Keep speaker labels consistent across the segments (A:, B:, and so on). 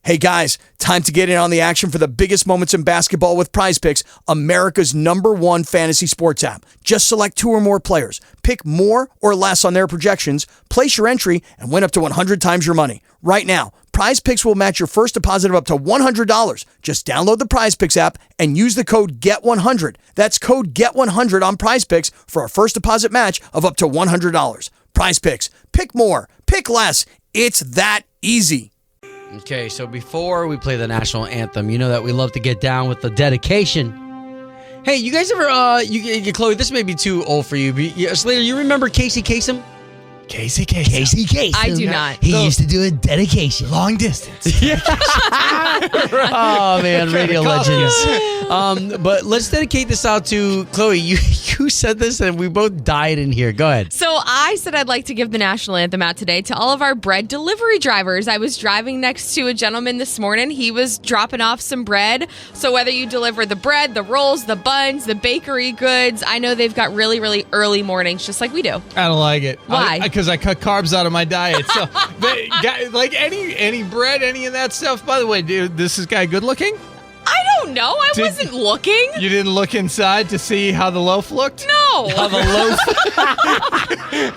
A: Hey guys, time to get in on the action for the biggest moments in basketball with Prize Picks, America's #1 fantasy sports app. Just select 2 or more players, pick more or less on their projections, place your entry, and win up to 100 times your money. Right now, Prize Picks will match your first deposit of up to $100. Just download the Prize Picks app and use the code GET100. That's code GET100 on Prize Picks for a first deposit match of up to $100. Prize Picks. Pick more. Pick less. It's that easy.
B: Okay, so before we play the national anthem, you know that we love to get down with the dedication. Hey, you guys ever, Chloe, this may be too old for you, but Slater, you remember Casey Kasem?
C: Casey Kasem.
D: I do not.
C: He used to do a dedication. Long distance.
B: Oh, man, radio legends. But let's dedicate this out to Chloe. You said this, and we both died in here. Go ahead.
D: So I said I'd like to give the national anthem out today to all of our bread delivery drivers. I was driving next to a gentleman this morning. He was dropping off some bread. So whether you deliver the bread, the rolls, the buns, the bakery goods, I know they've got really, really early mornings, just like we do.
C: I don't like it.
D: Why?
C: Because I cut carbs out of my diet. So, like any bread, any of that stuff. By the way, dude, this guy good looking?
D: I don't know. I wasn't looking.
C: You didn't look inside to see how the loaf looked?
D: No.
C: How the loaf?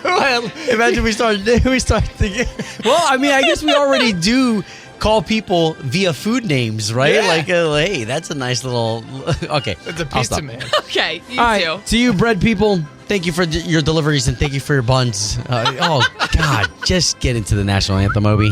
B: Well, imagine we start thinking. Well, I mean, I guess we already do call people via food names, right?
C: Yeah.
B: Like, hey, that's a nice little. Okay,
C: It's a
B: I'll
C: pizza
B: stop.
C: man.
D: Okay, you
B: All right,
D: too.
B: to you, bread people. Thank you for your deliveries and thank you for your buns. Oh God, just get into the national anthem, Obi.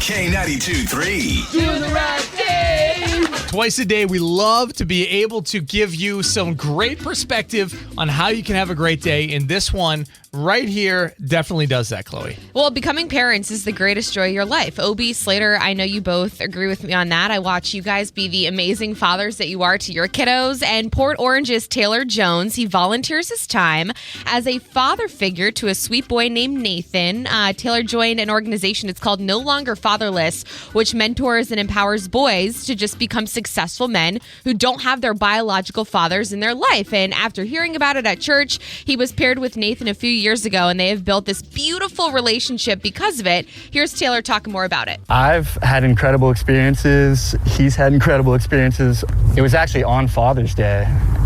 E: K92.3.
C: Do the right thing. Twice a day, we love to be able to give you some great perspective on how you can have a great day. And this one right here definitely does that, Chloe.
D: Well, becoming parents is the greatest joy of your life. Obi, Slater, I know you both agree with me on that. I watch you guys be the amazing fathers that you are to your kiddos. And Port Orange's Taylor Jones, he volunteers his time as a father figure to a sweet boy named Nathan. Taylor joined an organization, it's called No Longer Fatherless, which mentors and empowers boys to just become successful men who don't have their biological fathers in their life. And after hearing about it at church, he was paired with Nathan a few years ago, and they have built this beautiful relationship because of it. Here's Taylor talking more about it.
F: I've had incredible experiences. He's had incredible experiences. It was actually on Father's Day,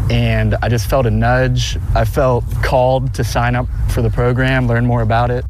F: and I just felt a nudge. I felt called to sign up for the program, learn more about it.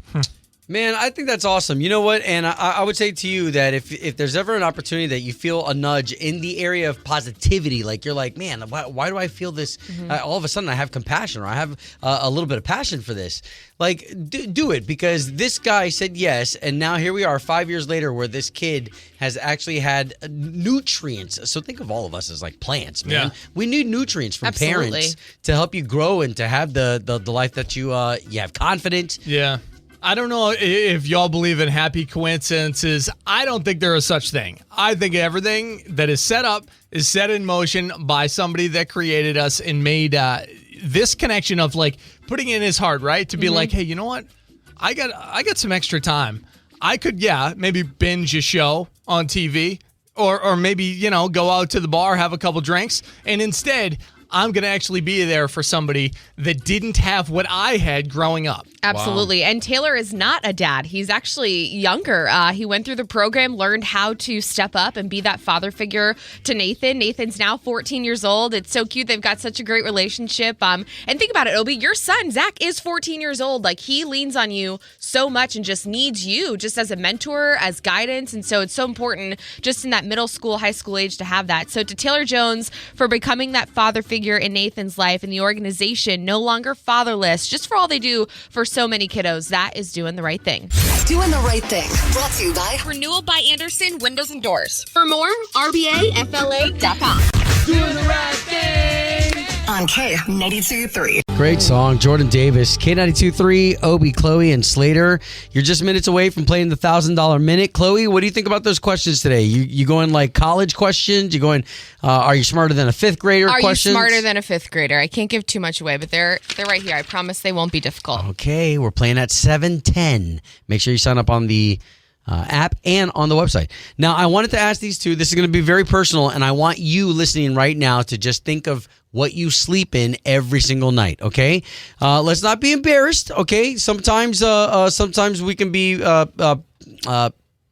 B: Man, I think that's awesome. You know what? And I would say to you that if there's ever an opportunity that you feel a nudge in the area of positivity, like you're like, man, why do I feel this? All of a sudden I have compassion or I have a little bit of passion for this. Like, do it because this guy said yes. And now here we are 5 years later where this kid has actually had nutrients. So think of all of us as like plants, man.
C: Yeah.
B: We need nutrients from
D: Absolutely.
B: parents to help you grow and to have the life that you have confidence.
C: Yeah. I don't know if y'all believe in happy coincidences. I don't think there is such thing. I think everything that is set up is set in motion by somebody that created us and made this connection of like putting in his heart, right? To be like, hey, you know what? I got some extra time. I could, maybe binge a show on TV or maybe, go out to the bar, have a couple drinks. And instead, I'm going to actually be there for somebody that didn't have what I had growing up.
D: Absolutely. Wow. And Taylor is not a dad. He's actually younger. He went through the program, learned how to step up and be that father figure to Nathan. Nathan's now 14 years old. It's so cute. They've got such a great relationship. And think about it, Obi, your son, Zach, is 14 years old. Like, he leans on you so much and just needs you just as a mentor, as guidance. And so it's so important just in that middle school, high school age to have that. So to Taylor Jones for becoming that father figure in Nathan's life and the organization No Longer Fatherless, just for all they do for so many kiddos, that is doing the right thing.
G: Doing the right thing. Brought to you by
D: Renewal by Anderson Windows and Doors. For more, rbafla.com.
C: Doing the right thing.
G: on K92.3.
B: Great song. Jordan Davis, K92.3, Obi, Chloe, and Slater. You're just minutes away from playing the $1,000 minute. Chloe, what do you think about those questions today? You going like college questions? You going, are you smarter than a fifth grader questions?
D: Are you smarter than a fifth grader? I can't give too much away, but they're right here. I promise they won't be difficult.
B: Okay, we're playing at 7:10. Make sure you sign up on the app and on the website. Now, I wanted to ask these two. This is going to be very personal, and I want you listening right now to just think of what you sleep in every single night, okay? Let's not be embarrassed, okay? Sometimes we can be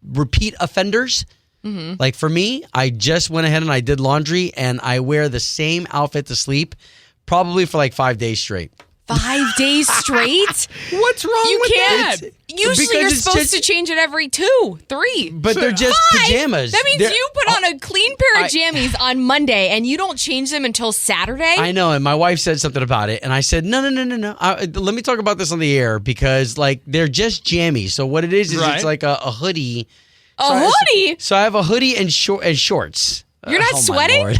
B: repeat offenders, Like for me, I just went ahead and I did laundry, and I wear the same outfit to sleep, probably for like 5 days straight.
D: 5 days straight?
C: What's wrong
D: You
C: with
D: can't.
C: that?
D: Usually
B: Because
D: you're
B: it's
D: supposed
B: just-
D: to change it every 2, 3.
B: But they're just
D: 5?
B: pajamas.
D: That means
B: They're-
D: you put on a clean pair of jammies on Monday and you don't change them until Saturday?
B: I know, and my wife said something about it, and I said, no. Let me talk about this on the air because, like, they're just jammies. So what it is
C: Right.
B: it's like a hoodie.
D: A hoodie?
B: So I have a hoodie and shorts.
D: You're not
B: my
D: sweating?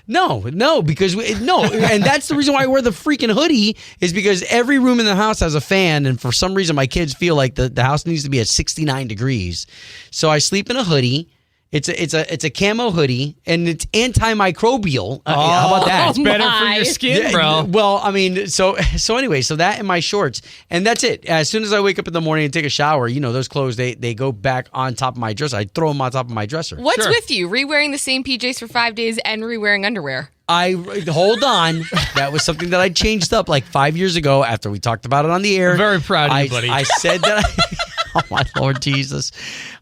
B: Lord. No, because and that's the reason why I wear the freaking hoodie is because every room in the house has a fan, and for some reason my kids feel like the house needs to be at 69 degrees. So I sleep in a hoodie. It's a camo hoodie, and it's antimicrobial. How about that?
C: It's better for
D: my.
C: your skin,
B: Yeah,
C: bro.
B: Well, I mean, so anyway, so that and my shorts, and that's it. As soon as I wake up in the morning and take a shower, those clothes they go back on top of my dresser. I throw them on top of my dresser.
D: What's
C: Sure.
D: with you? Re-wearing the same PJs for 5 days and re-wearing underwear?
B: Hold on. That was something that I changed up like 5 years ago after we talked about it on the air.
C: I'm very proud of you, buddy.
B: I said that. Oh my Lord Jesus!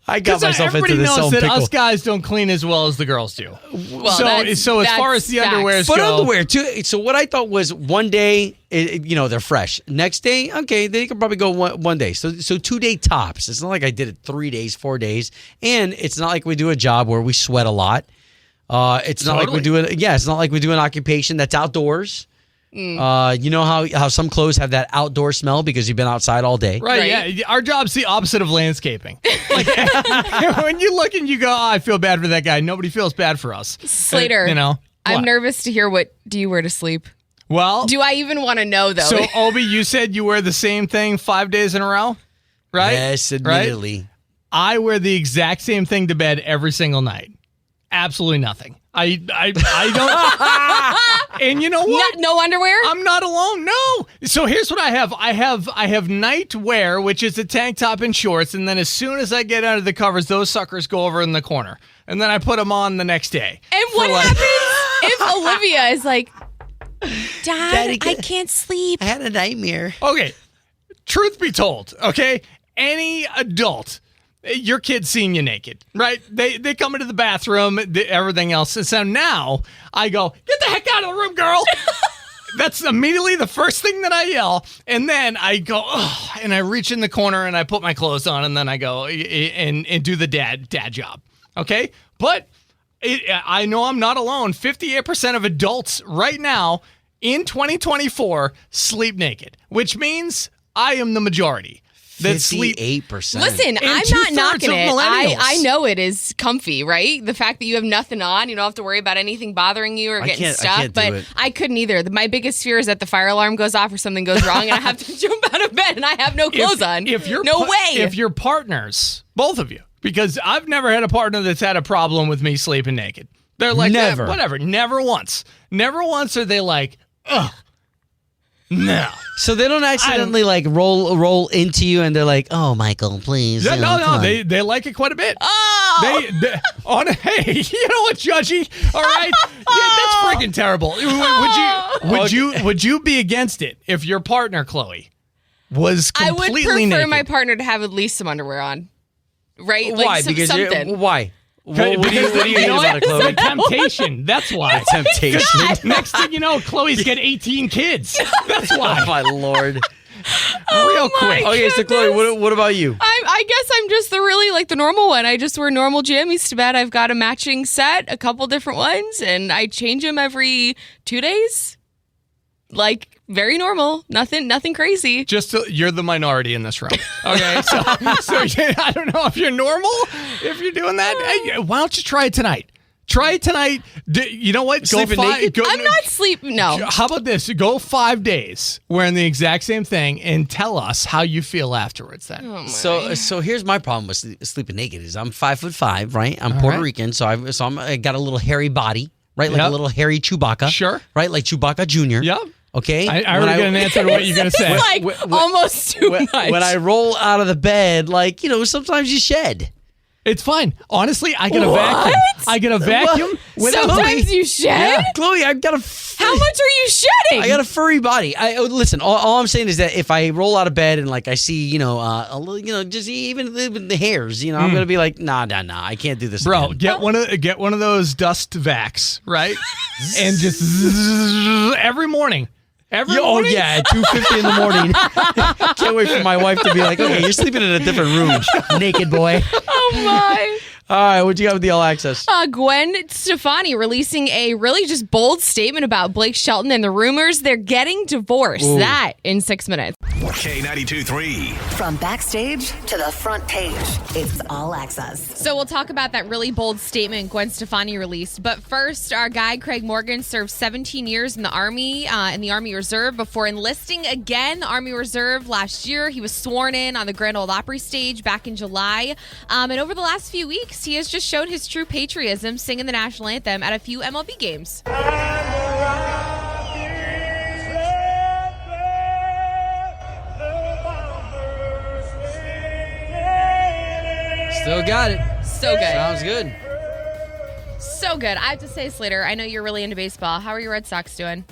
B: I got myself into
C: everybody
B: this
C: knows
B: own
C: that
B: pickle.
C: us guys don't clean as well as the girls do.
D: Well,
C: so as far as the
D: that's
C: underwears
B: But
C: go,
B: underwear too. So what I thought was one day, they're fresh. Next day, okay, they could probably go one day. So 2 day tops. It's not like I did it 3 days, 4 days, and it's not like we do a job where we sweat a lot. It's not like we do it. Yeah, it's not like we do an occupation that's outdoors. You know how some clothes have that outdoor smell because you've been outside all day.
C: right?
D: Right.
C: Yeah, our job's the opposite of landscaping. Like when you look and you go, I feel bad for that guy. Nobody feels bad for us.
D: Slater, I'm
C: What?
D: nervous to hear what do you wear to sleep?
C: Well,
D: Do I even want to know, though?
C: so Obi, you said you wear the same thing 5 days in a row, right?
B: Yes, admittedly.
C: Right? I wear the exact same thing to bed every single night. Absolutely nothing. I don't. And you know what?
D: No underwear?
C: I'm not alone. No. So here's what I have. I have night wear, which is a tank top and shorts, and then as soon as I get under the covers, those suckers go over in the corner, and then I put them on the next day.
D: And what
C: For like-
D: happens if Olivia is like, Dad,
B: Daddy,
D: I can't sleep?
B: I had a nightmare.
C: Okay. Truth be told, okay, any adult. Your kid's seen you naked, right? They come into the bathroom, everything else. And so now I go, get the heck out of the room, girl. That's immediately the first thing that I yell. And then I go, ugh, and I reach in the corner and I put my clothes on and then I go and do the dad job. Okay? But I know I'm not alone. 58% of adults right now in 2024 sleep naked, which means I am the majority. That sleep
B: 58%.
D: Listen, I'm not
C: two-thirds
D: knocking
C: of
D: it.
C: millennials.
D: I know it is comfy, right? The fact that you have nothing on, you don't have to worry about anything bothering you or getting
B: I
D: stuck.
B: can't do
D: But
B: it.
D: I couldn't either. My biggest fear is that the fire alarm goes off or something goes wrong and I have to jump out of bed and I have no clothes on.
C: If you're
D: no way.
C: If your partners, both of you, because I've never had a partner that's had a problem with me sleeping naked. They're like,
B: Never.
C: whatever. Never once. Never once are they like, ugh, no.
B: So they don't accidentally like roll into you and they're like, "Oh, Michael, please."
C: Yeah,
B: you know, come
C: no.
B: on."
C: They like it quite a bit.
D: Oh!
C: Hey, you know what, Judgy? All right, yeah, that's freaking terrible. Would you be against it if your partner, Chloe, was
D: I would
C: completely
D: prefer
C: naked?
D: my partner to have at least some underwear on. Right?
B: Why?
D: Like
B: Because
D: something.
B: why? What do you hate about it,
C: The
B: Chloe?
C: temptation. That's why.
B: Temptation.
C: Next thing you know, Chloe's got 18 kids. That's why.
B: Oh my Lord.
C: Real quick.
B: Okay, so Chloe, what about you?
D: I guess I'm just the normal one. I just wear normal jammies to bed. I've got a matching set, a couple different ones, and I change them every 2 days. Like very normal, nothing crazy.
C: You're the minority in this room. Okay, so I don't know if you're normal, if you're doing that. Hey, why don't you try it tonight? Try it tonight. You know what?
B: Sleeping naked?
D: I'm not sleeping. No.
C: How about this? Go 5 days wearing the exact same thing and tell us how you feel afterwards. Then.
D: Oh, my.
B: So here's my problem with sleeping naked is I'm 5'5", right? I'm Puerto
C: right.
B: Rican, so I got a little hairy body, right? Like
C: Yep.
B: a little hairy Chewbacca.
C: Sure.
B: Right, like Chewbacca Jr.
C: Yep.
B: Okay.
C: I already got an answer to what you're gonna say.
D: It's like almost too much.
B: When I roll out of the bed, like sometimes you shed.
C: It's fine. Honestly, I get a vacuum. I get a vacuum.
D: Sometimes you shed?
B: Chloe, I've got
D: How much are you shedding?
B: I got a furry body. Listen. All I'm saying is that if I roll out of bed and like I see, a little, just even the hairs, I'm gonna be like, nah, I can't do this.
C: Bro,
B: again.
C: get one of those dust vacs, right? And just every morning. Every morning?
B: Oh yeah, at 2:50 in the morning. Can't wait for my wife to be like, okay, you're sleeping in a different room, naked boy.
D: Oh my.
B: All right, what you got with the All Access?
D: Gwen Stefani releasing a really just bold statement about Blake Shelton and the rumors they're getting divorced.
B: Ooh.
D: That in 6 minutes.
E: K92.3.
G: From backstage to the front page, it's All Access.
D: So we'll talk about that really bold statement Gwen Stefani released. But first, our guy Craig Morgan served 17 years in the Army Reserve before enlisting again. Army Reserve last year. He was sworn in on the Grand Ole Opry stage back in July. And over the last few weeks, he has just shown his true patriotism singing the national anthem at a few MLB games.
B: Still got it.
D: So good.
B: Sounds good.
D: So good. I have to say, Slater, I know you're really into baseball. How are your Red Sox doing?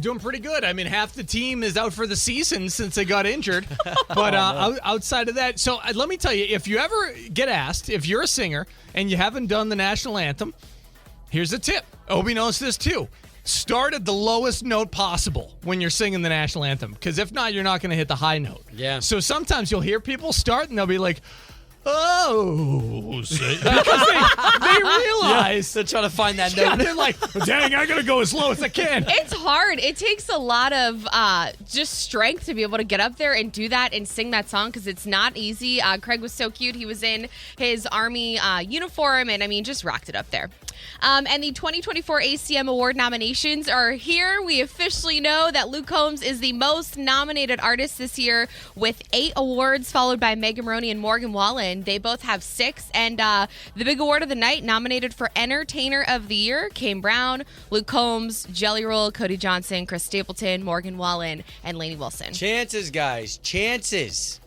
C: Doing pretty good. I mean, half the team is out for the season since they got injured. But outside of that, so let me tell you, if you ever get asked, if you're a singer and you haven't done the national anthem, here's a tip. Obi knows this too. Start at the lowest note possible when you're singing the national anthem, because if not, you're not going to hit the high note.
B: Yeah.
C: So sometimes you'll hear people start and they'll be like, oh, because they realize
B: They're trying to find that
C: yeah,
B: note.
C: they're like, dang, I gotta go as low as I can.
D: It's hard. It takes a lot of just strength to be able to get up there and do that and sing that song because it's not easy. Craig was so cute. He was in his Army uniform and, just rocked it up there. And the 2024 ACM Award nominations are here. We officially know that Luke Combs is the most nominated artist this year with 8 awards, followed by Megan Maroney and Morgan Wallen. They both have 6. And the big award of the night, nominated for Entertainer of the Year, Kane Brown, Luke Combs, Jelly Roll, Cody Johnson, Chris Stapleton, Morgan Wallen, and Lainey Wilson.
B: Chances, guys. Chances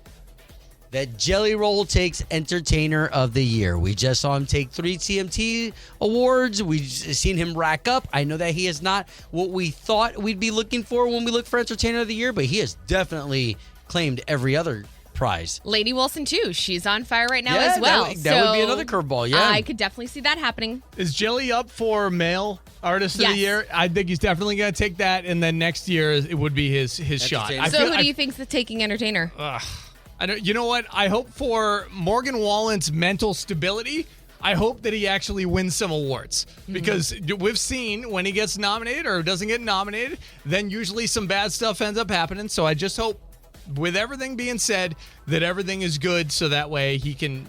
B: that Jelly Roll takes Entertainer of the Year. We just saw him take 3 TMT awards. We've seen him rack up. I know that he is not what we thought we'd be looking for when we look for Entertainer of the Year, but he has definitely claimed every other prize.
D: Lainey Wilson, too. She's on fire right now
B: Yeah,
D: as well.
B: that would be another curveball, yeah.
D: I could definitely see that happening.
C: Is Jelly up for male artist of
D: Yes.
C: the year? I think he's definitely going to take that, and then next year it would be his shot.
B: Entertainer.
D: So who do you think's the taking Entertainer?
C: I don't, you know what? I hope for Morgan Wallen's mental stability, I hope that he actually wins some awards. Because we've seen when he gets nominated or doesn't get nominated, then usually some bad stuff ends up happening. So I just hope, with everything being said, that everything is good so that way he can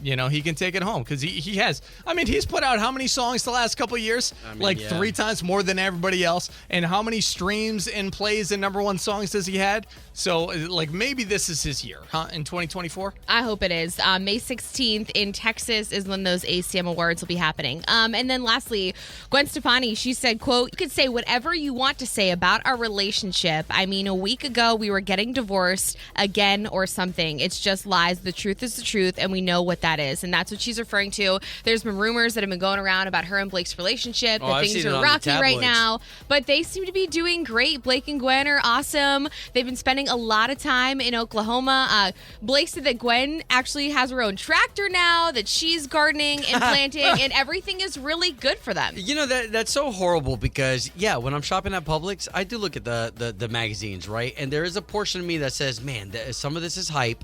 C: take it home, because he has. He's put out how many songs the last couple of years? 3 times more than everybody else. And how many streams and plays and number 1 songs does he had? So maybe this is his year, huh? In 2024?
D: I hope it is. May 16th in Texas is when those ACM awards will be happening. And then lastly, Gwen Stefani, she said, quote, "You could say whatever you want to say about our relationship. A week ago we were getting divorced again or something. It's just lies. The truth is the truth, and we know what that is." And that's what she's referring to. There's been rumors that have been going around about her and Blake's relationship, that
B: I've
D: things
B: seen it
D: are
B: on the
D: rocky right
B: tabloids.
D: now. But they seem to be doing great. Blake and Gwen are awesome. They've been spending a lot of time in Oklahoma. Blake said that Gwen actually has her own tractor now, that she's gardening and planting, and everything is really good for them.
B: That's so horrible because, when I'm shopping at Publix, I do look at the magazines, right? And there is a portion of me that says, man, some of this is hype,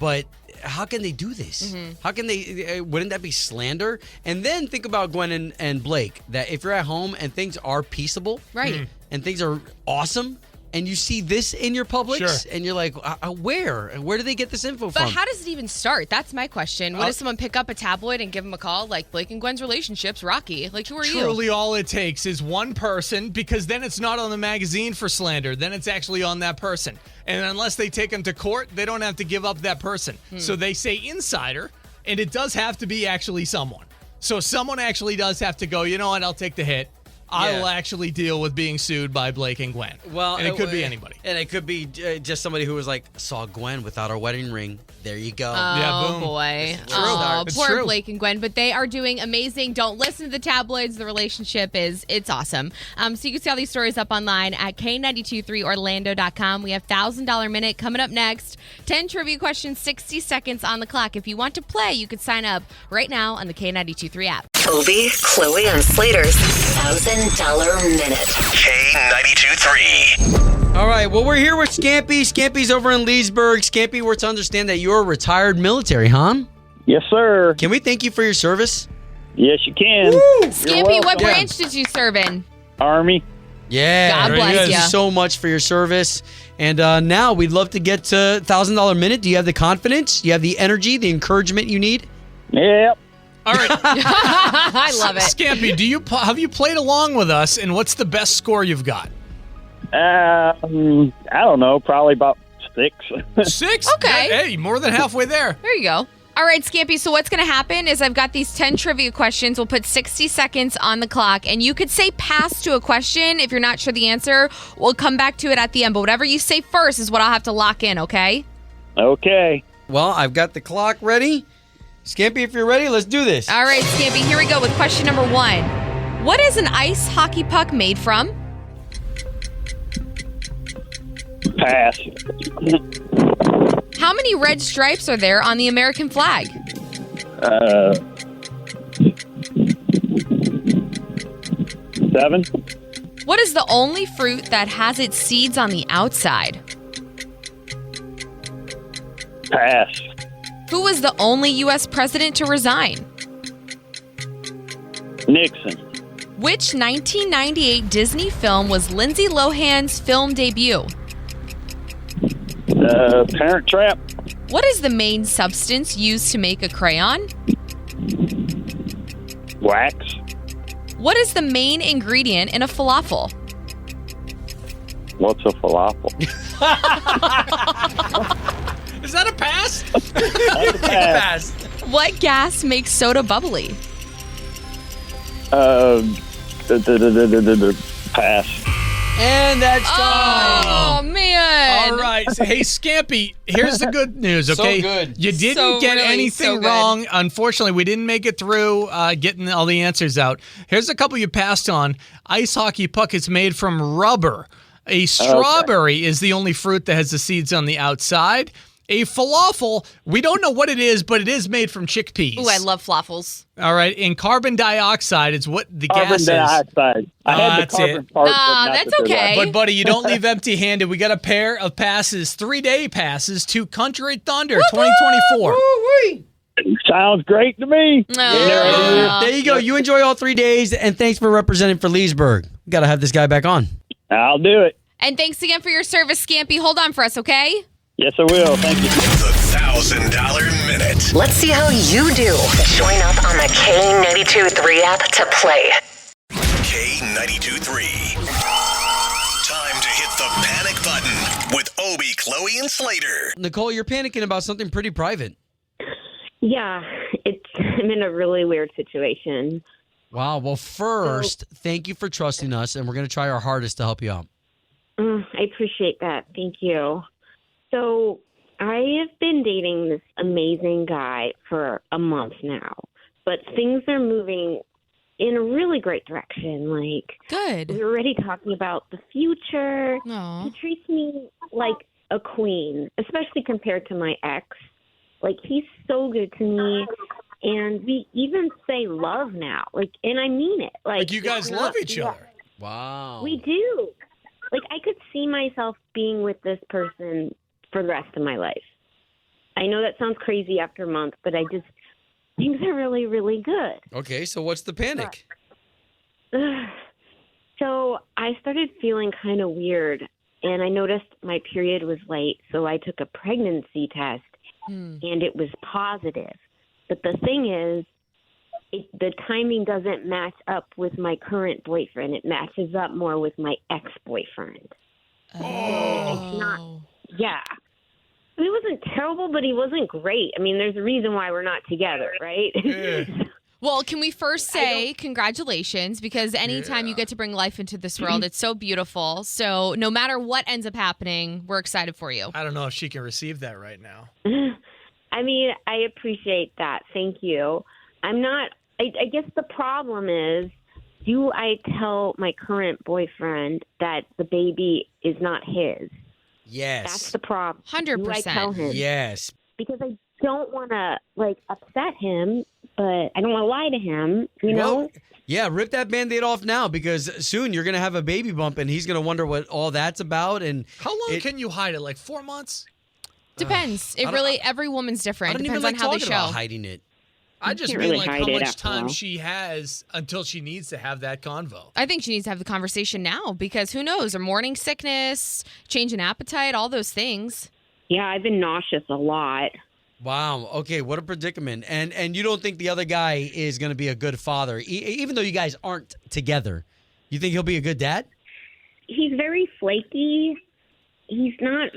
B: but how can they do this? How can they, wouldn't that be slander? And then think about Gwen and Blake, that if you're at home and things are peaceable,
D: Right.
B: and things are awesome, and you see this in your Publix,
C: Sure.
B: and you're like, where do they get this info
D: But
B: from?
D: how does it even start? That's my question. What does someone pick up a tabloid and give them a call? Like, Blake and Gwen's relationship's rocky. Like, who are you?
C: Truly all it takes is one person, because then it's not on the magazine for slander. Then it's actually on that person. And unless they take them to court, they don't have to give up that person. So they say insider, and it does have to be actually someone. So someone actually does have to go, you know what, I'll take the hit. I
B: Yeah.
C: will actually deal with being sued by Blake and Gwen.
B: Well,
C: and it could be anybody.
B: And it could be just somebody who was like, saw Gwen without her wedding ring. There you go.
C: Yeah,
D: Oh,
C: boom.
D: boy.
B: true.
D: Oh,
C: It's
D: poor
C: true.
D: Blake and Gwen. But they are doing amazing. Don't listen to the tabloids. The relationship it's awesome. So you can see all these stories up online at K923Orlando.com. We have $1,000 minute coming up next. 10 trivia questions, 60 seconds on the clock. If you want to play, you could sign up right now on the K923 app.
G: Obie, Chloe, and Slater's $1,000 minute.
E: K92.3.
B: All right. Well, we're here with Scampy. Scampy's over in Leesburg. Scampy, we're to understand that you're a retired military, huh?
H: Yes, sir.
B: Can we thank you for your service?
H: Yes, you can.
D: Skimpy, what
B: welcome.
D: branch did you serve in?
H: Army.
B: Yeah.
D: God
B: very
D: bless
B: good.
D: ya.
B: Thank you so much for your service. And now we'd love to get to $1,000 minute. Do you have the confidence? Do you have the energy, the encouragement you need?
H: Yep.
C: All right.
D: I love it.
C: Scampy, have you played along with us, and what's the best score you've got?
H: I don't know. Probably about 6.
C: 6?
D: Okay.
C: Hey, more than halfway there.
D: There you go. All right, Scampy, so what's going to happen is I've got these 10 trivia questions. We'll put 60 seconds on the clock, and you could say pass to a question. If you're not sure the answer, we'll come back to it at the end. But whatever you say first is what I'll have to lock in, okay?
H: Okay.
B: Well, I've got the clock ready. Scampy, if you're ready, let's do this.
D: All right, Scampy, here we go with question number 1. What is an ice hockey puck made from?
H: Pass.
D: How many red stripes are there on the American flag?
H: 7.
D: What is the only fruit that has its seeds on the outside?
H: Pass.
D: Who was the only U.S. president to resign?
H: Nixon.
D: Which 1998 Disney film was Lindsay Lohan's film debut?
H: Parent Trap.
D: What is the main substance used to make a crayon?
H: Wax.
D: What is the main ingredient in a falafel?
H: What's a falafel?
C: Is that a pass?
B: Pass.
D: What gas makes soda bubbly?
H: Pass.
B: And that's time.
D: Oh, man.
C: All right. So, hey, Scampy, here's the good news, okay?
B: good.
C: You didn't
D: So
C: get
D: really
C: anything
D: so good.
C: wrong. Unfortunately, we didn't make it through getting all the answers out. Here's a couple you passed on. Ice hockey puck is made from rubber. A strawberry is the only fruit that has the seeds on the outside. A falafel, we don't know what it is, but it is made from chickpeas.
D: Ooh, I love falafels.
C: All right, and carbon dioxide is what the gas
H: Carbon
C: is.
H: dioxide. I had the
C: that's
H: carbon
C: it.
H: part. but
D: Ah,
H: not
D: that's
H: the
D: okay.
C: But, buddy, you don't leave empty-handed. We got a pair of passes, 3-day passes to Country Thunder 2024.
H: Sounds great to me.
D: Oh.
B: There you go. You enjoy all 3 days, and thanks for representing for Leesburg. Got to have this guy back on.
H: I'll do it.
D: And thanks again for your service, Scampy. Hold on for us, okay?
H: Yes, I will. Thank you.
E: The $1,000 minute.
G: Let's see how you do. Join up on the K92.3 app to play.
E: K92.3. Time to hit the panic button with Obie, Chloe, and Slater.
B: Nicole, you're panicking about something pretty private.
I: Yeah, I'm in a really weird situation.
B: Wow. Well, first, thank you for trusting us, and we're going to try our hardest to help you out.
I: I appreciate that. Thank you. So I have been dating this amazing guy for a month now, but things are moving in a really great direction. Like,
D: Good.
I: we're already talking about the future.
D: Aw.
I: He treats me like a queen, especially compared to my ex. Like, he's so good to me. And we even say love now. Like, and I mean it.
C: Like, you guys
I: it's not-
C: love each
I: yeah,
C: other.
B: Wow.
I: We do. Like, I could see myself being with this person for the rest of my life. I know that sounds crazy after a month, but things are really, really good.
B: Okay, so what's the panic?
I: So I started feeling kind of weird, and I noticed my period was late, so I took a pregnancy test, and it was positive. But the thing is, the timing doesn't match up with my current boyfriend. It matches up more with my ex-boyfriend. It's not, yeah. He wasn't terrible, but he wasn't great. I mean, there's a reason why we're not together, right?
D: Well, can we first say congratulations? Because anytime you get to bring life into this world, it's so beautiful. So no matter what ends up happening, we're excited for you.
C: I don't know if she can receive that right now.
I: I mean, I appreciate that. Thank you. I'm not, I guess the problem is, do I tell my current boyfriend that the baby is not his?
B: Yes.
I: That's the problem.
D: 100%.
I: Do I tell him?
B: Yes.
I: Because I don't want to, upset him, but I don't want to lie to him, you know?
B: Well, yeah, rip that Band-Aid off now because soon you're going to have a baby bump and he's going to wonder what all that's about. And
C: how long can you hide it? Like 4 months?
D: Depends. Every woman's different.
B: I don't
D: Depends
B: even like
D: on how they
B: talking
D: show.
B: about hiding it.
C: I just
I: can't
C: mean
I: really
C: like
I: hide
C: how
I: it
C: much
I: after a
C: time
I: while.
C: she has until she needs to have that convo.
D: I think she needs to have the conversation now because who knows? Or morning sickness, change in appetite, all those things.
I: Yeah, I've been nauseous a lot.
B: Wow. Okay, what a predicament. And you don't think the other guy is going to be a good father, even though you guys aren't together. You think he'll be a good dad?
I: He's very flaky. He's not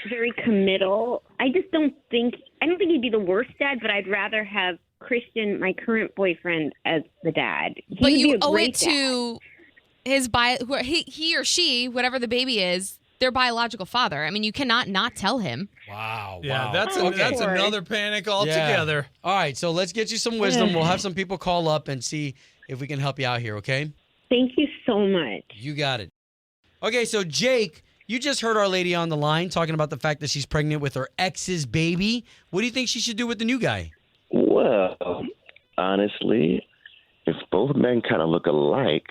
I: very committal. I don't think he'd be the worst dad, but I'd rather have Christian, my current boyfriend, as the dad.
D: But
I: He
D: you
I: would be a
D: owe
I: great
D: it to his he or she, whatever the baby is, their biological father. I mean, you cannot not tell him.
B: Wow.
C: Yeah,
B: wow.
C: that's
I: Of course.
C: another panic altogether.
B: Yeah. All right, so let's get you some wisdom. We'll have some people call up and see if we can help you out here, okay?
I: Thank you so much.
B: You got it. Okay, so Jake, you just heard our lady on the line talking about the fact that she's pregnant with her ex's baby. What do you think she should do with the new guy?
J: Well, honestly, if both men kind of look alike,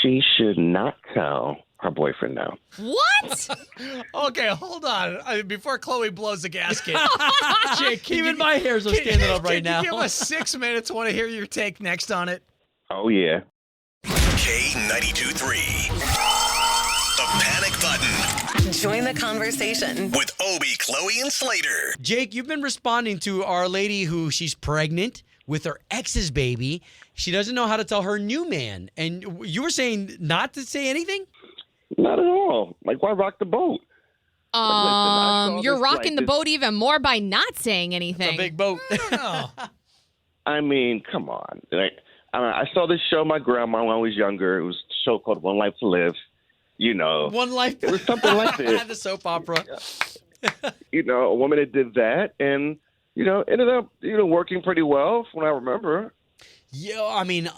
J: she should not tell her boyfriend now.
D: What?
C: Okay, hold on. Before Chloe blows the gasket. Jake,
B: Even my hairs are standing up right now.
C: Can you give us 6 minutes? Want to hear your take next on it?
J: Oh, yeah.
E: K92.3. The Panic Button
G: Join the conversation.
E: with Obie, Chloe, and Slater.
B: Jake, you've been responding to our lady who she's pregnant with her ex's baby. She doesn't know how to tell her new man. And you were saying not to say anything?
J: Not at all. Like, why rock the boat? saw
D: You're
J: this,
D: rocking the
J: this-
D: boat even more by not saying anything.
B: It's a big boat.
C: Oh.
J: I mean, come on. I saw this show my grandma when I was younger. It was a show called One Life to Live. You know,
B: One life.
J: it was something like this.
B: The soap opera.
J: You know, a woman that did that and, ended up, working pretty well from what I remember.
B: Yeah, I mean,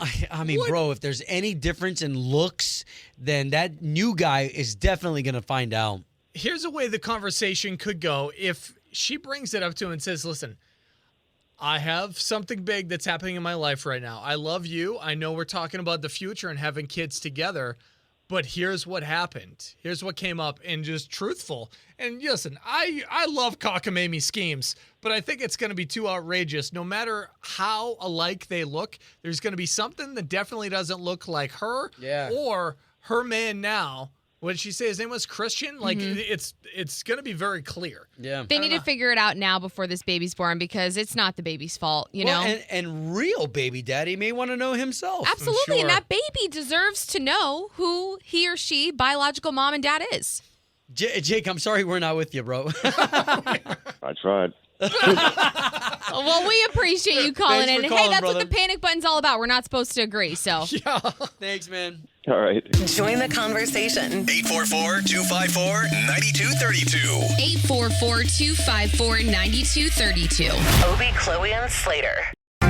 B: bro, if there's any difference in looks, then that new guy is definitely going to find out.
C: Here's a way the conversation could go. If she brings it up to him and says, listen, I have something big that's happening in my life right now. I love you. I know we're talking about the future and having kids together, but here's what happened. Here's what came up, and just truthful. And listen, I love cockamamie schemes, but I think it's going to be too outrageous. No matter how alike they look, there's going to be something that definitely doesn't look like her or her man now. What did she say? His name was Christian? Like, it's going to be very clear.
B: Yeah.
D: They need to figure it out now before this baby's born because it's not the baby's fault, you know?
B: And real baby daddy may want to know himself.
D: Absolutely.
C: Sure.
D: And that baby deserves to know who he or she, biological mom and dad is.
B: Jake, I'm sorry we're not with you, bro.
J: I tried.
D: Well, we appreciate you calling
B: Thanks
D: in.
B: for
D: Hey,
B: calling,
D: that's
B: brother.
D: what the panic button's all about. We're not supposed to agree, so.
B: Thanks, man.
J: All right.
G: Join the conversation.
E: 844-254-9232.
G: 844-254-9232. Obie, Chloe, and Slater.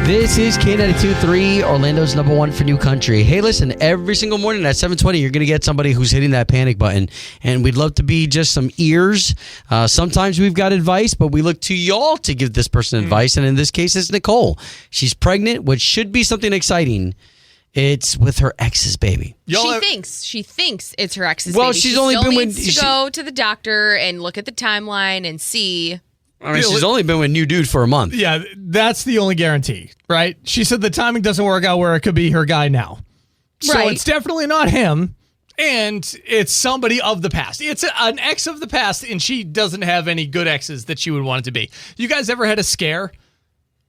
B: This is K92.3, Orlando's number one for new country. Hey, listen, every single morning at 7:20, you're going to get somebody who's hitting that panic button. And we'd love to be just some ears. Sometimes we've got advice, but we look to y'all to give this person advice. And in this case, it's Nicole. She's pregnant, which should be something exciting. It's with her ex's baby.
D: She thinks it's her ex's
B: Well,
D: baby.
B: she's
D: She
B: only
D: still
B: been with-
D: needs to go to the doctor and look at the timeline and see.
B: I mean, she's only been with new dude for a month.
C: Yeah, that's the only guarantee, right? She said the timing doesn't work out where it could be her guy now. So
D: Right.
C: it's definitely not him, and it's somebody of the past. It's an ex of the past, and she doesn't have any good exes that she would want it to be. You guys ever had a scare?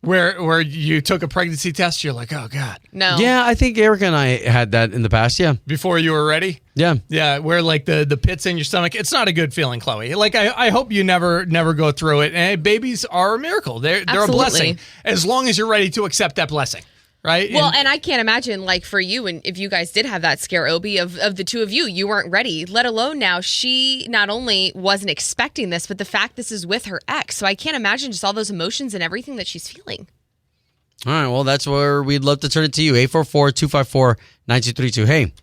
C: Where you took a pregnancy test, you're like, oh God.
D: No.
B: Yeah, I think Erica and I had that in the past. Yeah.
C: Before you were ready?
B: Yeah.
C: Yeah, where like the pits in your stomach. It's not a good feeling, Chloe. Like I hope you never go through it. And babies are a miracle. They're a blessing as long as you're ready to accept that blessing. Right?
D: Well, and I can't imagine, like, for you, and if you guys did have that scare, Obi, of the two of you, you weren't ready, let alone now she not only wasn't expecting this, but the fact this is with her ex. So I can't imagine just all those emotions and everything that she's feeling.
B: All right. Well, that's where we'd love to turn it to you. 844-254-9232. Hey.
K: This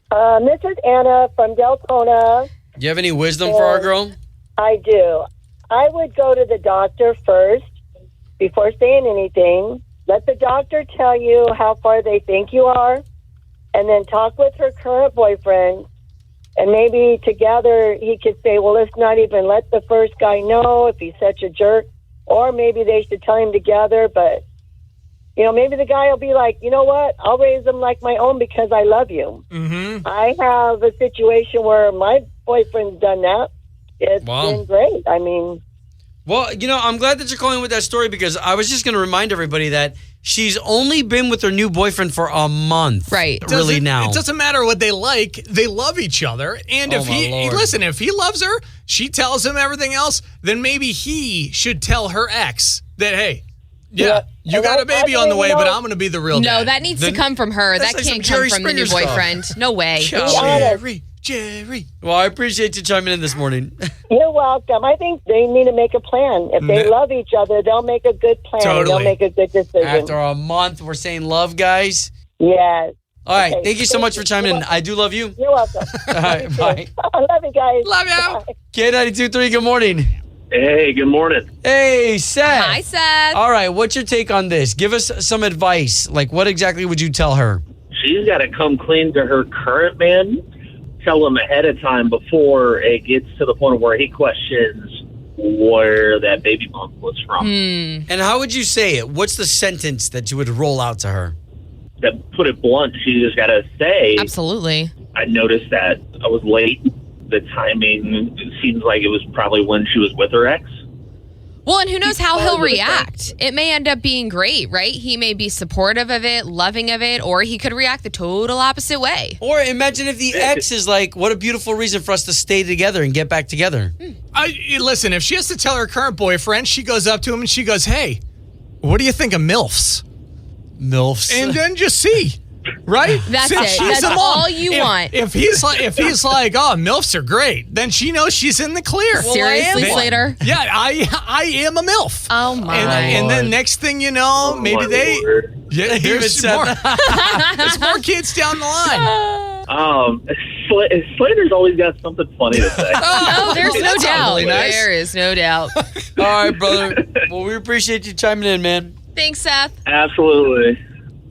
K: is Anna from Deltona.
B: Do you have any wisdom for our girl?
K: I do. I would go to the doctor first before saying anything. Let the doctor tell you how far they think you are, and then talk with her current boyfriend, and maybe together he could say, well, let's not even let the first guy know if he's such a jerk, or maybe they should tell him together, but, maybe the guy will be like, you know what, I'll raise him like my own because I love you.
C: Mm-hmm.
K: I have a situation where my boyfriend's done that. It's been great. I mean...
B: Well, I'm glad that you're calling with that story because I was just going to remind everybody that she's only been with her new boyfriend for a month.
D: Right.
B: Really now.
C: It doesn't matter what they like. They love each other. And if if he loves her, she tells him everything else, then maybe he should tell her ex that, hey, you got a baby on the way, but I'm going to be the real dad.
D: No, that needs to come from her. That
B: like
D: can't
B: some
D: come
B: Jerry
D: from the new
B: Springer
D: boyfriend. No way.
C: Jerry.
B: Well, I appreciate you chiming in this morning.
K: You're welcome. I think they need to make a plan. If they love each other, they'll make a good plan.
C: Totally.
K: They'll make a good decision.
B: After a month, we're saying love, guys.
K: Yes.
B: All right.
K: Okay.
B: Thank you so much for chiming in. I do love you.
K: You're welcome.
B: All right. Bye.
K: I love you guys.
C: Love you.
K: Bye.
B: K92.3, good morning.
H: Hey, good morning.
B: Hey, Seth.
D: Hi, Seth.
B: All right. What's your take on this? Give us some advice. Like, what exactly would you tell her?
H: She's got to come clean to her current man. Tell him ahead of time before it gets to the point where he questions where that baby bump was from.
B: And how would you say it? What's the sentence that you would roll out to her?
H: To put it blunt, she just got to say,
D: Absolutely.
H: I noticed that I was late. The timing seems like it was probably when she was with her ex.
D: Well, and who knows how he'll react. It may end up being great, right? He may be supportive of it, loving of it, or he could react the total opposite way.
B: Or imagine if the ex is like, what a beautiful reason for us to stay together and get back together.
C: Listen, if she has to tell her current boyfriend, she goes up to him and she goes, hey, what do you think of MILFs?
B: MILFs.
C: And then just see. Right?
D: That's
C: Since
D: it.
C: she's
D: That's
C: a mom.
D: all you want.
C: If he's like, oh, MILFs are great, then she knows she's in the clear.
D: Seriously, Slater?
C: Yeah, I am a MILF.
D: Oh, my.
C: And then next thing you know, maybe there's more. There's more kids down the line.
H: Slater's always got something funny to say.
D: Oh, there's no doubt.
C: really nice.
D: There is no doubt.
B: All right, brother. Well, we appreciate you chiming in, man.
D: Thanks, Seth.
H: Absolutely.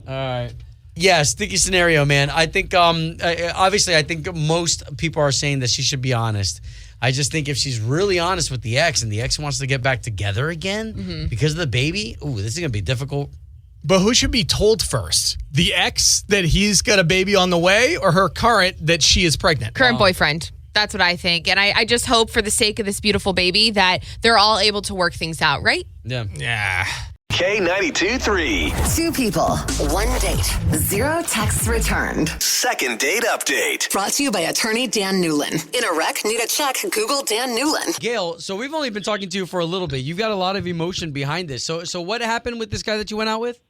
B: All right. Yeah, sticky scenario, man. I think, obviously, I think most people are saying that she should be honest. I just think if she's really honest with the ex and the ex wants to get back together again because of the baby, this is going to be difficult.
C: But who should be told first? The ex that he's got a baby on the way, or her current that she is pregnant?
D: Current boyfriend. That's what I think. And I just hope for the sake of this beautiful baby that they're all able to work things out, right?
B: Yeah.
C: Yeah.
E: K92.3.
G: Two people, one date, zero texts returned.
E: Second date update.
G: Brought to you by attorney Dan Newlin. In a wreck, need a check, Google Dan Newlin.
B: Gail, so we've only been talking to you for a little bit. You've got a lot of emotion behind this. So what happened with this guy that you went out with?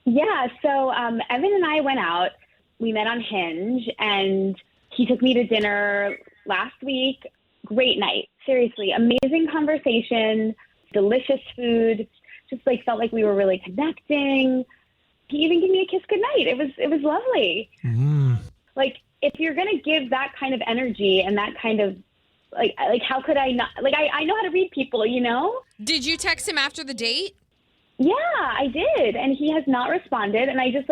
L: Yeah, so Evan and I went out. We met on Hinge, and he took me to dinner last week. Great night. Seriously, amazing conversation, delicious food. Just felt like we were really connecting. He even gave me a kiss goodnight. It was lovely. Like, if you're gonna give that kind of energy and that kind of like how could I not? Like, I know how to read people, you know.
D: Did you text him after the date?
L: Yeah, I did, and he has not responded. And I just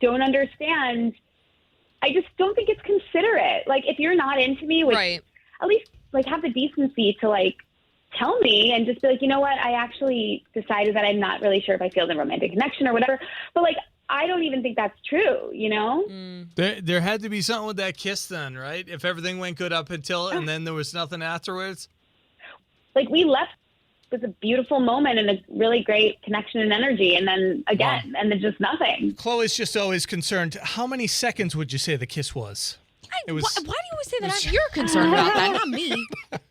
L: don't understand. I just don't think it's considerate. Like, if you're not into me,
D: right,
L: at least have the decency to tell me and just be like, you know what, I actually decided that I'm not really sure if I feel the romantic connection or whatever. But I don't even think that's true, you know?
C: There had to be something with that kiss then, right? If everything went good up until and then there was nothing afterwards.
L: We left was a beautiful moment and a really great connection and energy. And then again, and then just nothing.
C: Chloe's just always concerned. How many seconds would you say the kiss was?
D: Why do you always say that? You're concerned about that, not me.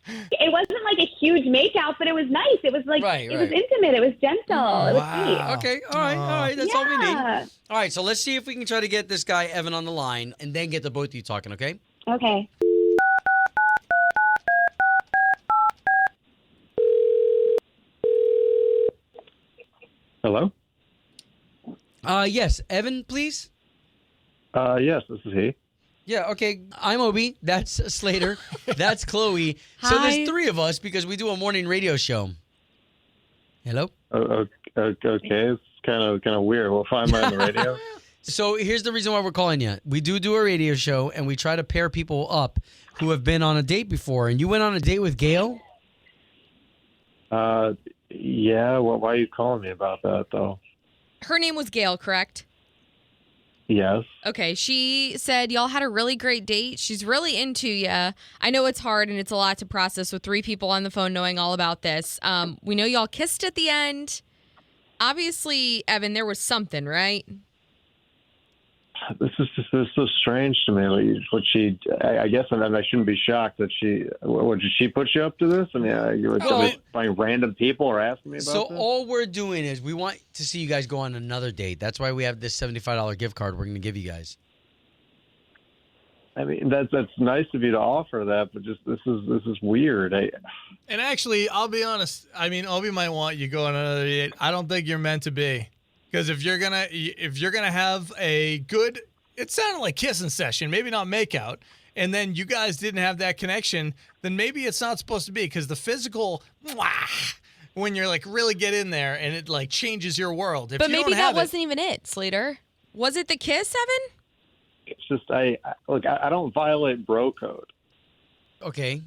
L: It wasn't like a huge makeout, but it was nice. It was like, it was intimate. It was gentle. It was sweet.
B: Okay, all right. That's all we need. All right, so let's see if we can try to get this guy, Evan, on the line and then get the both of you talking, okay?
L: Okay.
M: Hello?
B: Yes, Evan, please?
M: Yes, this is he.
B: Yeah, okay. I'm Obi. That's Slater. That's Chloe. So
D: Hi.
B: there's three of us because we do a morning radio show. Hello?
M: Okay, it's kind of weird. Well, why am I on the radio?
B: So here's the reason why we're calling you. We do a radio show, and we try to pair people up who have been on a date before. And you went on a date with Gail?
M: Yeah. Well, why are you calling me about that, though?
D: Her name was Gail, correct?
M: Yes.
D: Okay, she said y'all had a really great date. She's really into you. I know it's hard and it's a lot to process with three people on the phone knowing all about this. We know y'all kissed at the end. Obviously, Evan, there was something, right?
M: This is so strange to me. I guess I shouldn't be shocked that did she put you up to this? I mean, you were finding random people or asking me about
B: So
M: this?
B: all we're doing is we want to see you guys go on another date. That's why we have this $75 gift card we're going to give you guys.
M: I mean, that's nice of you to offer that, but just this is weird.
C: And actually, I'll be honest. I mean, Obi might want you go on another date. I don't think you're meant to be. Because if you're gonna have a good, it sounded like kissing session, maybe not makeout, and then you guys didn't have that connection, then maybe it's not supposed to be. Because the physical, when you're like really get in there and it like changes your world.
D: But maybe that wasn't even it, Slater. Was it the kiss, Evan?
M: It's just I don't violate bro code.
B: Okay,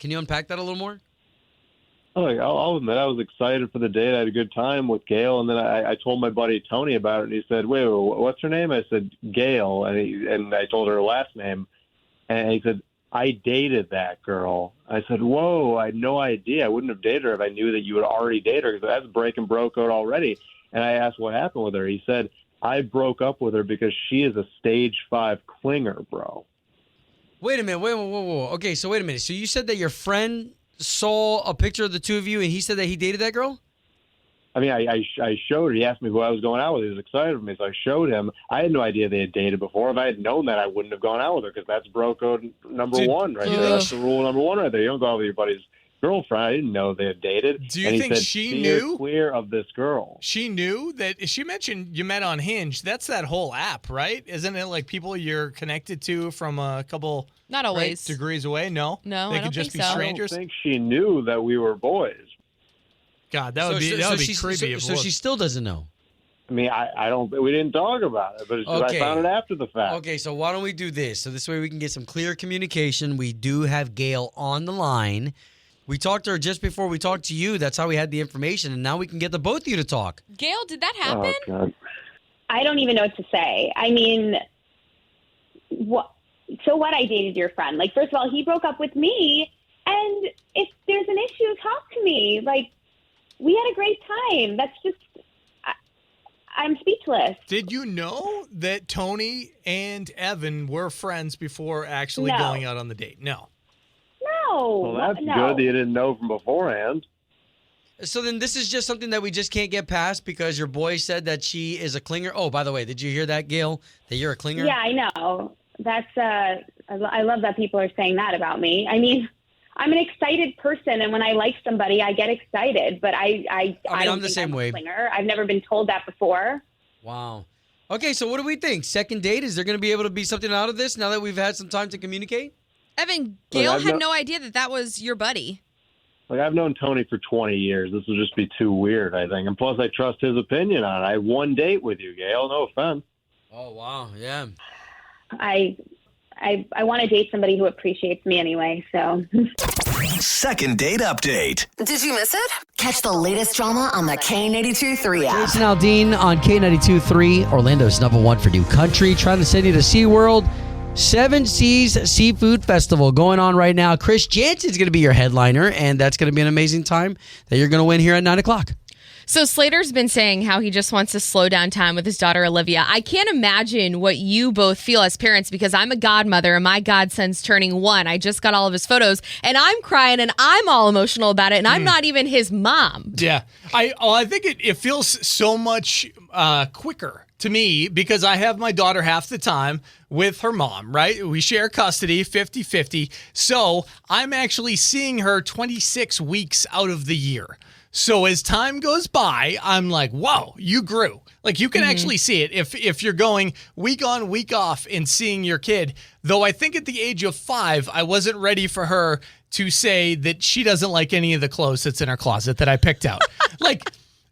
B: can you unpack that a little more?
M: I'll admit I was excited for the date. I had a good time with Gail, and then I told my buddy Tony about it, and he said, wait, what's her name? I said, Gail, and I told her last name, and he said, I dated that girl. I said, whoa, I had no idea. I wouldn't have dated her if I knew that you had already dated her, because that's breaking bro code already. And I asked what happened with her. He said, I broke up with her because she is a stage 5 clinger, bro.
B: Wait a minute. Whoa. Okay, so wait a minute. So you said that your friend saw a picture of the two of you and he said that he dated that girl?
M: I mean, I showed her. He asked me who I was going out with. He was excited for me, so I showed him. I had no idea they had dated before. If I had known that, I wouldn't have gone out with her because that's bro code number one right there. That's the rule number one right there. You don't go out with your buddy's girlfriend. I didn't know they had dated.
C: Do you think she knew?
M: Clear of this girl.
C: She knew that. She mentioned you met on Hinge. That's that whole app, right? Isn't it like people you're connected to from a couple
D: not always
C: degrees away? No,
D: no,
C: they
D: I
C: could
D: don't
C: just
D: think
C: be
D: so.
C: strangers.
M: I don't think she knew that we were boys.
C: God, that would be creepy.
B: So she still doesn't know.
M: I mean, I don't. We didn't talk about it, but it's just I found it after the fact.
B: Okay, so why don't we do this? So this way we can get some clear communication. We do have Gail on the line. We talked to her just before we talked to you. That's how we had the information, and now we can get the both of you to talk.
D: Gail, did that happen?
M: Oh, God.
L: I don't even know what to say. I mean, what? So what? I dated your friend. Like, first of all, he broke up with me, and if there's an issue, talk to me. Like, we had a great time. That's just, I'm speechless.
C: Did you know that Tony and Evan were friends before actually
L: No.
C: going out on the date? No.
L: No.
M: Well, that's
L: no.
M: good that you didn't know from beforehand.
B: So then this is just something that we just can't get past because your boy said that she is a clinger. Oh, by the way, did you hear that, Gail? That you're a clinger?
L: Yeah, I know. That's, I love that people are saying that about me. I mean, I'm an excited person, and when I like somebody, I get excited. But I don't
B: I'm the
L: think
B: same
L: I'm
B: way.
L: a clinger. I've never been told that before.
B: Wow. Okay, so what do we think? Second date? Is there going to be able to be something out of this now that we've had some time to communicate?
D: Evan, Gail had no idea that was your buddy.
M: Like, I've known Tony for 20 years. This will just be too weird, I think. And plus, I trust his opinion on it. I had one date with you, Gail. No offense.
B: Oh, wow. Yeah.
L: I want to date somebody who appreciates me anyway, so.
E: Second date update.
G: Did you miss it? Catch the latest drama on the K82-3 app.
B: Jason Aldean on K92.3, Orlando's #1 for new country, trying to send you to SeaWorld. Seven Seas Seafood Festival going on right now. Chris Jansen's going to be your headliner, and that's going to be an amazing time that you're going to win here at 9 o'clock.
D: So Slater's been saying how he just wants to slow down time with his daughter, Olivia. I can't imagine what you both feel as parents because I'm a godmother and my godson's turning 1. I just got all of his photos and I'm crying and I'm all emotional about it and I'm not even his mom.
C: Yeah. I think it feels so much quicker to me because I have my daughter half the time with her mom, right? We share custody 50-50. So I'm actually seeing her 26 weeks out of the year. So as time goes by, I'm like, whoa, you grew. Like you can actually see it if you're going week on, week off and seeing your kid. Though I think at the age of 5, I wasn't ready for her to say that she doesn't like any of the clothes that's in her closet that I picked out.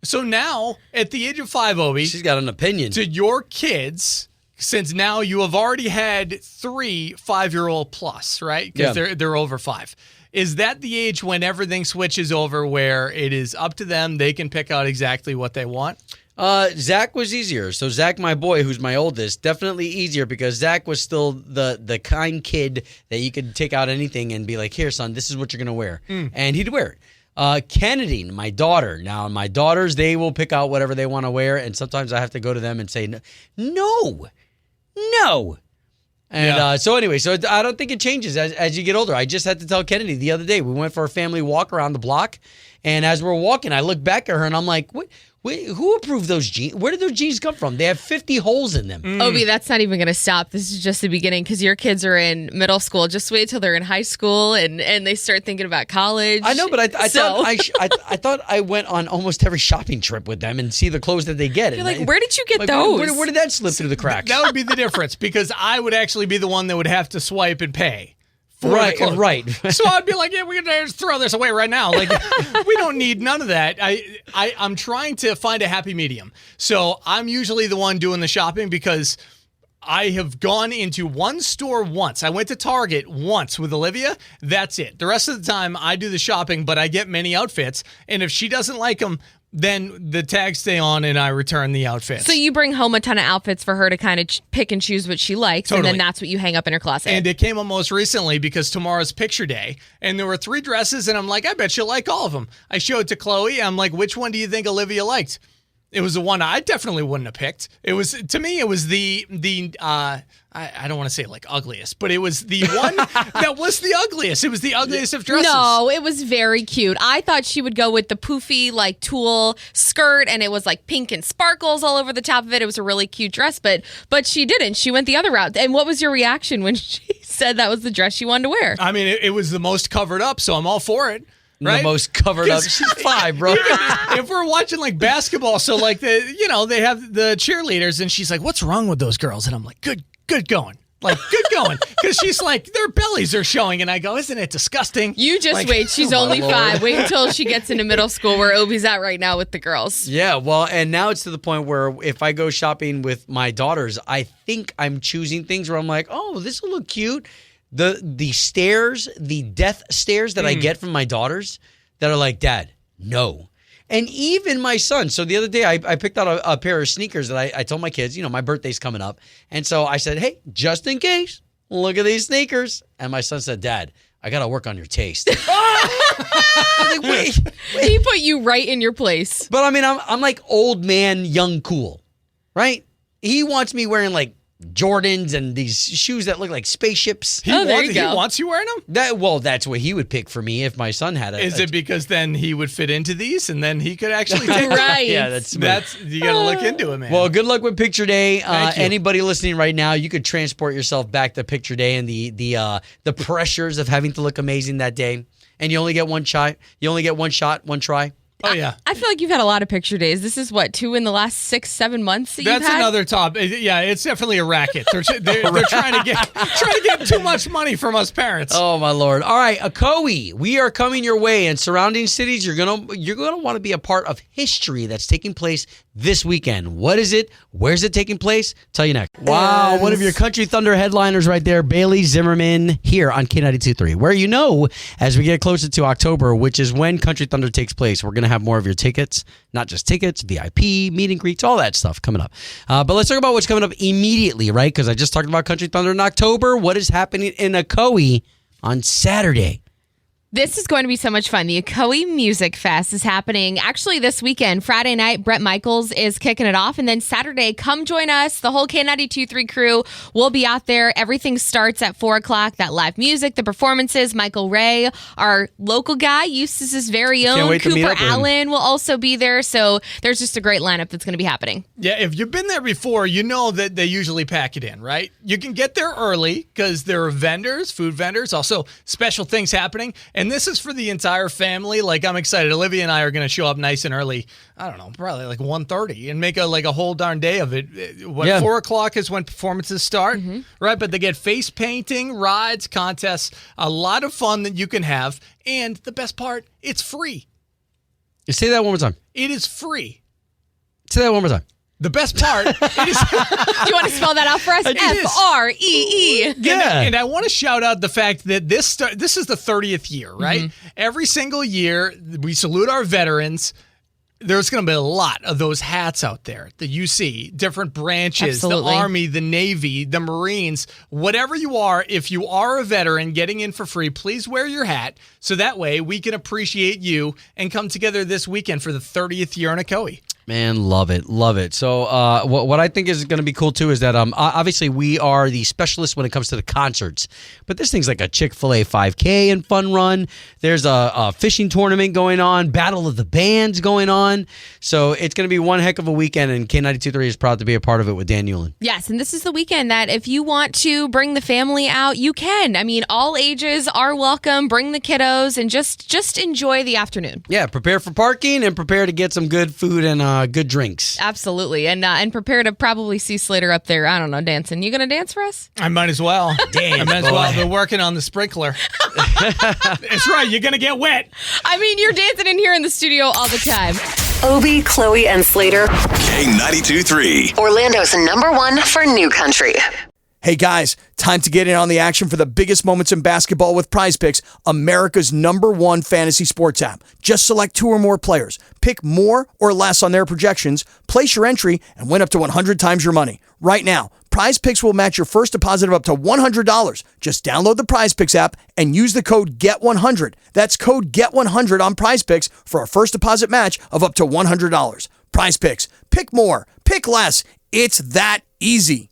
C: So now at the age of 5, Obi,
B: she's got an opinion.
C: To your kids, since now you have already had 3 5-year-old plus, right? Because they're over 5. Is that the age when everything switches over where it is up to them? They can pick out exactly what they want?
B: Zach was easier. So Zach, my boy, who's my oldest, definitely easier because Zach was still the kind kid that you could take out anything and be like, here, son, this is what you're going to wear. And he'd wear it. Kennedy, my daughter. Now, my daughters, they will pick out whatever they want to wear. And sometimes I have to go to them and say, no. And so I don't think it changes as you get older. I just had to tell Kennedy the other day, we went for a family walk around the block. And as we're walking, I look back at her and I'm like, who approved those jeans? Where did those jeans come from? They have 50 holes in them.
D: Obi, that's not even going to stop. This is just the beginning because your kids are in middle school. Just wait till they're in high school and they start thinking about college.
B: I know, but I thought I went on almost every shopping trip with them and see the clothes that they get.
D: You're like, where did you get those?
B: Where did that slip through the cracks?
C: That would be the difference because I would actually be the one that would have to swipe and pay.
B: Right.
C: So I'd be like, yeah, we're gonna just throw this away right now. Like, we don't need none of that. I'm trying to find a happy medium. So I'm usually the one doing the shopping because I have gone into one store once. I went to Target once with Olivia. That's it. The rest of the time I do the shopping, but I get many outfits. And if she doesn't like them, then the tags stay on and I return the outfits.
D: So you bring home a ton of outfits for her to kind of pick and choose what she likes, and then that's what you hang up in her closet.
C: And it came up most recently because tomorrow's picture day, and there were 3 dresses, and I'm like, I bet she'll like all of them. I showed it to Chloe. I'm like, which one do you think Olivia liked? It was the one I definitely wouldn't have picked. It was, to me, it was I don't want to say like ugliest, but it was the one that was the ugliest. It was the ugliest of dresses.
D: No, it was very cute. I thought she would go with the poofy like tulle skirt, and it was like pink and sparkles all over the top of it. It was a really cute dress, but she didn't. She went the other route. And what was your reaction when she said that was the dress she wanted to wear?
C: I mean, it was the most covered up, so I'm all for it. Right?
B: The most covered up. She's 5, bro.
C: If we're watching like basketball, so like they have the cheerleaders, and she's like, "What's wrong with those girls?" And I'm like, "Good going." Like, good going. Because she's like, their bellies are showing. And I go, isn't it disgusting?
D: You just wait. She's only 5. Wait until she gets into middle school where Obi's at right now with the girls.
B: Yeah, well, and now it's to the point where if I go shopping with my daughters, I think I'm choosing things where I'm like, oh, this will look cute. The stares, the death stares that I get from my daughters that are like, Dad, no. And even my son. So the other day, I picked out a pair of sneakers that I told my kids, my birthday's coming up. And so I said, hey, just in case, look at these sneakers. And my son said, Dad, I got to work on your taste. I'm like, wait.
D: He put you right in your place.
B: But I mean, I'm like old man, young cool, right? He wants me wearing like Jordans and these shoes that look like spaceships.
C: He wants you wearing them?
B: That's what he would pick for me if my son had
C: Is it because then he would fit into these and then he could actually take them?
D: Right.
B: Yeah, that's
C: you got to look into it, man.
B: Well, good luck with picture day.
C: Thank you.
B: Anybody listening right now, you could transport yourself back to picture day and the pressures of having to look amazing that day. And you only get one shot. You only get one shot, one try.
C: Oh, yeah.
D: I feel like you've had a lot of picture days. This is what, 2 in the last 6-7 months that you've had?
C: That's another top. Yeah, it's definitely a racket. They're trying to get too much money from us parents.
B: Oh my Lord! All right, Akoi, we are coming your way, and surrounding cities. You're gonna want to be a part of history that's taking place this weekend. What is it? Where's it taking place? Tell you next. Wow, one of your Country Thunder headliners right there, Bailey Zimmerman, here on K92.3, where as we get closer to October, which is when Country Thunder takes place, we're going to have more of your tickets, not just tickets, VIP, meet and greets, all that stuff coming up. But let's talk about what's coming up immediately, right? Because I just talked about Country Thunder in October. What is happening in Ocoee on Saturday?
D: This is going to be so much fun. The Ocoee Music Fest is happening actually this weekend. Friday night, Brett Michaels is kicking it off. And then Saturday, come join us. The whole K92.3 crew will be out there. Everything starts at 4 o'clock. That live music, the performances. Michael Ray, our local guy, Eustace's very own. Cooper Allen will also be there. So there's just a great lineup that's going to be happening.
C: Yeah, if you've been there before, you know that they usually pack it in, right? You can get there early because there are vendors, food vendors, also special things happening. And this is for the entire family. Like, I'm excited. Olivia and I are going to show up nice and early. I don't know, probably like 1:30 and make a whole darn day of it. 4 o'clock is when performances start, right? But they get face painting, rides, contests, a lot of fun that you can have. And the best part, it's free.
B: Say that one more time.
C: It is free.
B: Say that one more time.
C: The best part is...
D: Do you want to spell that out for us? F-R-E-E.
C: Yeah. And I want to shout out the fact that this is the 30th year, right? Every single year, we salute our veterans. There's going to be a lot of those hats out there that you see, different branches,
D: Absolutely.
C: The Army, the Navy, the Marines, whatever you are. If you are a veteran getting in for free, please wear your hat so that way we can appreciate you and come together this weekend for the 30th year in Ocoee.
B: Man, love it, love it. So what I think is going to be cool, too, is that obviously we are the specialists when it comes to the concerts. But there's things like a Chick-fil-A 5K and fun run. There's a fishing tournament going on, Battle of the Bands going on. So it's going to be one heck of a weekend, and K92.3 is proud to be a part of it with Dan Newland.
D: Yes, and this is the weekend that if you want to bring the family out, you can. I mean, all ages are welcome. Bring the kiddos and just enjoy the afternoon.
B: Yeah, prepare for parking and prepare to get some good food and good drinks.
D: Absolutely. And prepare to probably see Slater up there, I don't know, dancing. You going to dance for us?
C: I might as well.
B: Dance,
C: I might as well. They're working on the sprinkler. That's right. You're going to get wet.
D: I mean, you're dancing in here in the studio all the time.
G: Obie, Chloe, and Slater.
E: K92.3.
G: Orlando's #1 for new country.
A: Hey guys, time to get in on the action for the biggest moments in basketball with Prize Picks, America's #1 fantasy sports app. Just select 2 or more players, pick more or less on their projections, place your entry, and win up to 100 times your money. Right now, Prize Picks will match your first deposit of up to $100. Just download the Prize Picks app and use the code GET100. That's code GET100 on Prize Picks for a first deposit match of up to $100. Prize Picks. Pick more. Pick less. It's that easy.